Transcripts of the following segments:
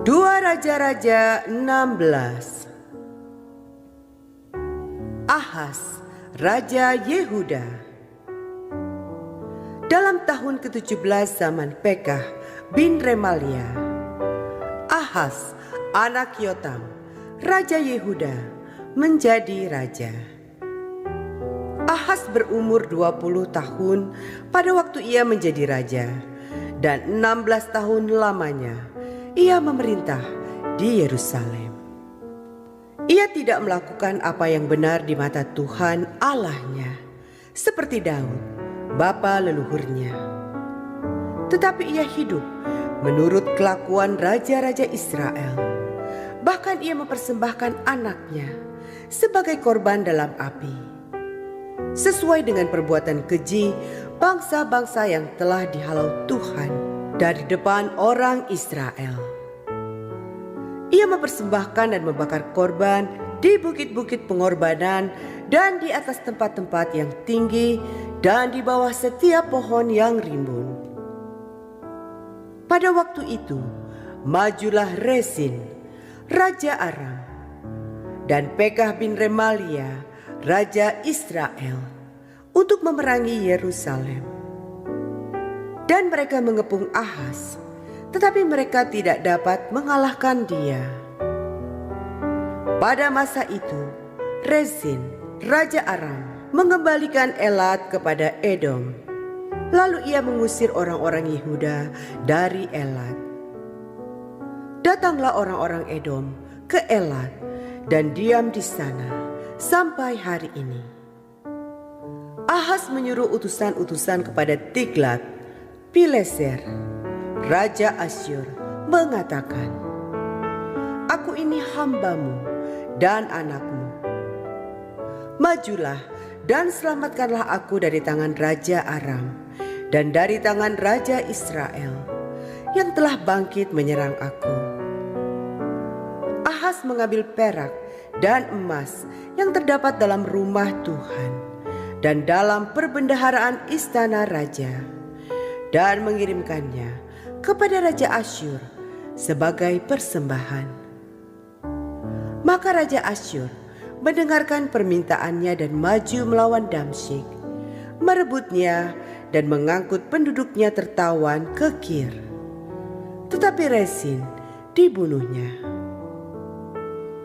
Dua Raja-Raja 16. Ahas, Raja Yehuda. Dalam tahun ke-17 zaman Pekah bin Remalia, Ahas, anak Yotam, Raja Yehuda, menjadi raja. Ahas berumur 20 tahun pada waktu ia menjadi raja, dan 16 tahun lamanya ia memerintah di Yerusalem. Ia tidak melakukan apa yang benar di mata Tuhan Allahnya, seperti Daud, bapa leluhurnya. Tetapi ia hidup menurut kelakuan raja-raja Israel. Bahkan ia mempersembahkan anaknya sebagai korban dalam api, sesuai dengan perbuatan keji bangsa-bangsa yang telah dihalau Tuhan dari depan orang Israel. Ia mempersembahkan dan membakar korban di bukit-bukit pengorbanan dan di atas tempat-tempat yang tinggi dan di bawah setiap pohon yang rimbun. Pada waktu itu, majulah Rezin, Raja Aram, dan Pekah bin Remalia, Raja Israel, untuk memerangi Yerusalem. Dan mereka mengepung Ahas, tetapi mereka tidak dapat mengalahkan dia. Pada masa itu, Rezin, Raja Aram, mengembalikan Elat kepada Edom. Lalu ia mengusir orang-orang Yehuda dari Elat. Datanglah orang-orang Edom ke Elat dan diam di sana sampai hari ini. Ahas menyuruh utusan-utusan kepada Tiglat-Pileser, Raja Asyur, mengatakan, "Aku ini hambamu dan anakmu. Majulah dan selamatkanlah aku dari tangan Raja Aram dan dari tangan Raja Israel yang telah bangkit menyerang aku." Ahas mengambil perak dan emas yang terdapat dalam rumah Tuhan dan dalam perbendaharaan istana raja, dan mengirimkannya kepada Raja Asyur sebagai persembahan. Maka Raja Asyur mendengarkan permintaannya dan maju melawan Damsyik, merebutnya dan mengangkut penduduknya tertawan ke Kir. Tetapi Rezin dibunuhnya.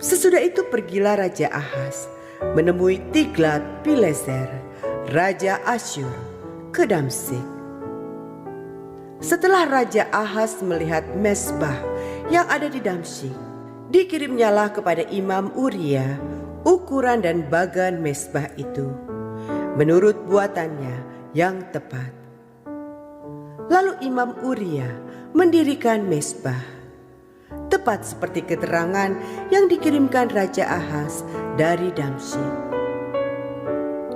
Sesudah itu pergilah Raja Ahas menemui Tiglat-Pileser, Raja Asyur, ke Damsyik. Setelah Raja Ahas melihat mezbah yang ada di Damsyik, dikirimnyalah kepada Imam Uria ukuran dan bagan mezbah itu, menurut buatannya yang tepat. Lalu Imam Uria mendirikan mezbah, tepat seperti keterangan yang dikirimkan Raja Ahas dari Damsyik.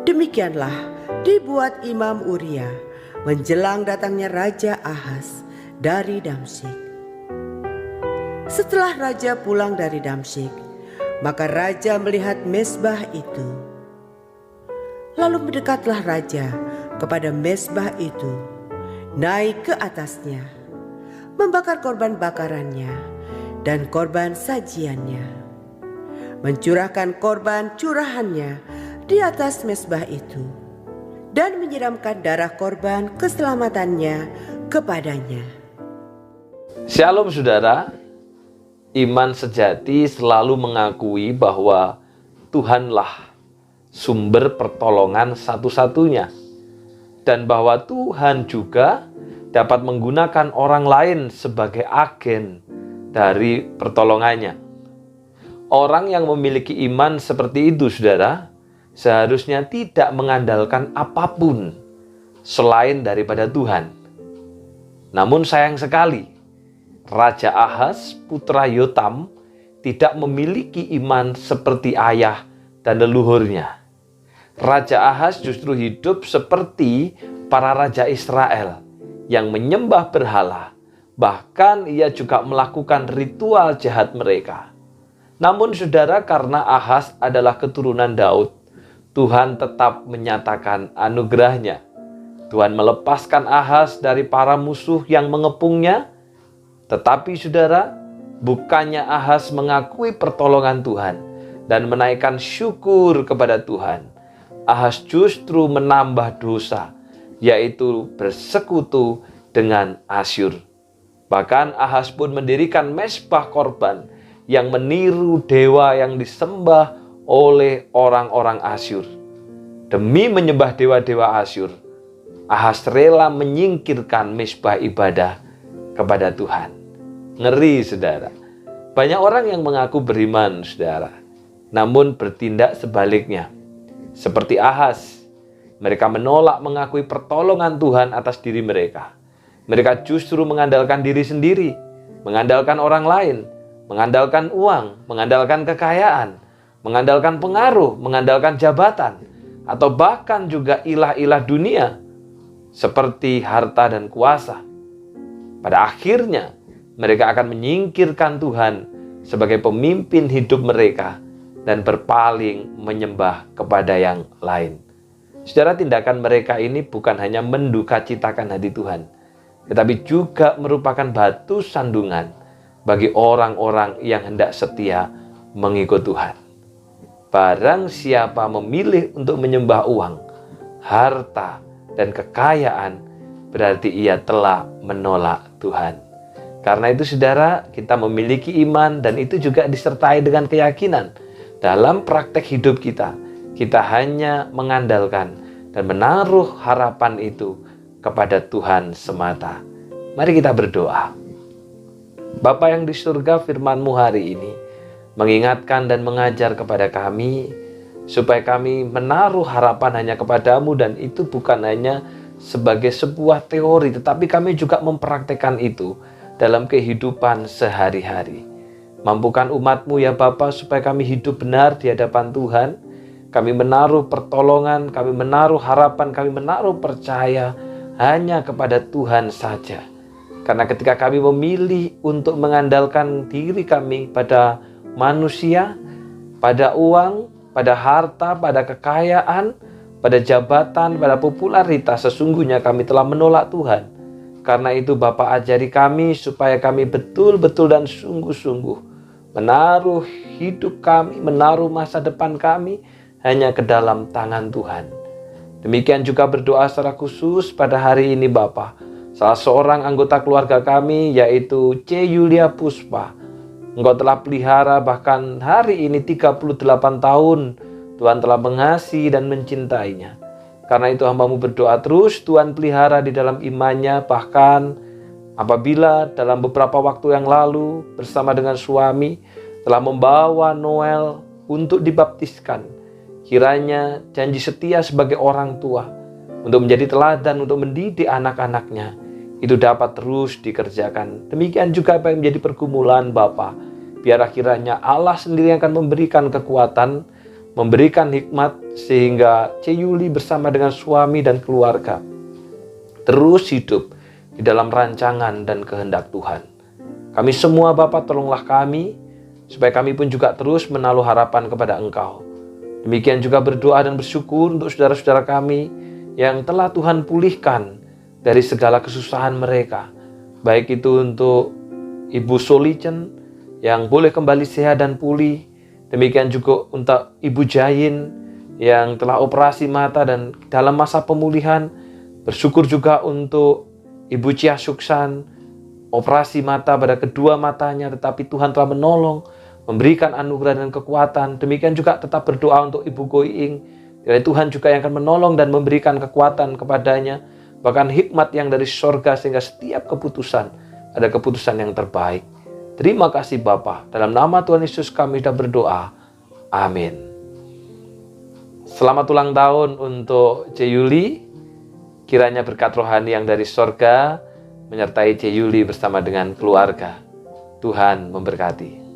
Demikianlah dibuat Imam Uria menjelang datangnya Raja Ahas dari Damsyik. Setelah raja pulang dari Damsyik, maka raja melihat mezbah itu. Lalu mendekatlah raja kepada mezbah itu, naik ke atasnya, membakar korban bakarannya dan korban sajiannya, mencurahkan korban curahannya di atas mezbah itu, dan menyiramkan darah korban keselamatannya kepadanya. Shalom saudara, iman sejati selalu mengakui bahwa Tuhanlah sumber pertolongan satu-satunya, dan bahwa Tuhan juga dapat menggunakan orang lain sebagai agen dari pertolongannya. Orang yang memiliki iman seperti itu saudara, seharusnya tidak mengandalkan apapun selain daripada Tuhan. Namun sayang sekali, Raja Ahas, putra Yotam, tidak memiliki iman seperti ayah dan leluhurnya. Raja Ahas justru hidup seperti para raja Israel yang menyembah berhala. Bahkan ia juga melakukan ritual jahat mereka. Namun saudara, karena Ahas adalah keturunan Daud, Tuhan tetap menyatakan anugerahnya. Tuhan melepaskan Ahas dari para musuh yang mengepungnya. Tetapi saudara, bukannya Ahaz mengakui pertolongan Tuhan dan menaikkan syukur kepada Tuhan, Ahaz justru menambah dosa, yaitu bersekutu dengan Asyur. Bahkan Ahaz pun mendirikan mezbah korban yang meniru dewa yang disembah oleh orang-orang Asyur. Demi menyembah dewa-dewa Asyur, Ahaz rela menyingkirkan mezbah ibadah kepada Tuhan. Ngeri, saudara. Banyak orang yang mengaku beriman, saudara, namun bertindak sebaliknya. Seperti Ahaz, mereka menolak mengakui pertolongan Tuhan atas diri mereka. Mereka justru mengandalkan diri sendiri, mengandalkan orang lain, mengandalkan uang, mengandalkan kekayaan, mengandalkan pengaruh, mengandalkan jabatan, atau bahkan juga ilah-ilah dunia seperti harta dan kuasa. Pada akhirnya, mereka akan menyingkirkan Tuhan sebagai pemimpin hidup mereka dan berpaling menyembah kepada yang lain. Saudara, tindakan mereka ini bukan hanya mendukacitakan hati Tuhan, tetapi juga merupakan batu sandungan bagi orang-orang yang hendak setia mengikut Tuhan. Barang siapa memilih untuk menyembah uang, harta, dan kekayaan, berarti ia telah menolak Tuhan. Karena itu, saudara, kita memiliki iman dan itu juga disertai dengan keyakinan. Dalam praktek hidup kita, kita hanya mengandalkan dan menaruh harapan itu kepada Tuhan semata. Mari kita berdoa. Bapa yang di surga, firman-Mu hari ini mengingatkan dan mengajar kepada kami supaya kami menaruh harapan hanya kepadamu, dan itu bukan hanya sebagai sebuah teori, tetapi kami juga mempraktekkan itu dalam kehidupan sehari-hari. Mampukan umat-Mu ya Bapa supaya kami hidup benar di hadapan Tuhan. Kami menaruh pertolongan, kami menaruh harapan, kami menaruh percaya hanya kepada Tuhan saja. Karena ketika kami memilih untuk mengandalkan diri kami pada manusia, pada uang, pada harta, pada kekayaan, pada jabatan, pada popularitas, sesungguhnya kami telah menolak Tuhan. Karena itu Bapa, ajari kami supaya kami betul-betul dan sungguh-sungguh menaruh hidup kami, menaruh masa depan kami hanya ke dalam tangan Tuhan. Demikian juga berdoa secara khusus pada hari ini Bapa, salah seorang anggota keluarga kami yaitu C. Yulia Puspa. Engkau telah pelihara bahkan hari ini 38 tahun. Tuhan telah mengasihi dan mencintainya. Karena itu hamba-Mu berdoa terus Tuhan pelihara di dalam imannya. Bahkan apabila dalam beberapa waktu yang lalu bersama dengan suami telah membawa Noel untuk dibaptiskan, kiranya janji setia sebagai orang tua untuk menjadi teladan, untuk mendidik anak-anaknya, itu dapat terus dikerjakan. Demikian juga apa yang menjadi pergumulan Bapa, biarlah kiranya Allah sendiri yang akan memberikan kekuatan, memberikan hikmat, sehingga C. Yuli bersama dengan suami dan keluarga terus hidup di dalam rancangan dan kehendak Tuhan. Kami semua Bapa, tolonglah kami, supaya kami pun juga terus menaruh harapan kepada Engkau. Demikian juga berdoa dan bersyukur untuk saudara-saudara kami yang telah Tuhan pulihkan dari segala kesusahan mereka. Baik itu untuk Ibu Solicen yang boleh kembali sehat dan pulih. Demikian juga untuk Ibu Jain yang telah operasi mata dan dalam masa pemulihan. Bersyukur juga untuk Ibu Cia Suksan, operasi mata pada kedua matanya, tetapi Tuhan telah menolong, memberikan anugerah dan kekuatan. Demikian juga tetap berdoa untuk Ibu Goiing, dari Tuhan juga yang akan menolong dan memberikan kekuatan kepadanya, bahkan hikmat yang dari sorga, sehingga setiap keputusan ada keputusan yang terbaik. Terima kasih Bapa, dalam nama Tuhan Yesus kami sudah berdoa. Amin. Selamat ulang tahun untuk C. Yuli. Kiranya berkat rohani yang dari sorga menyertai C. Yuli bersama dengan keluarga. Tuhan memberkati.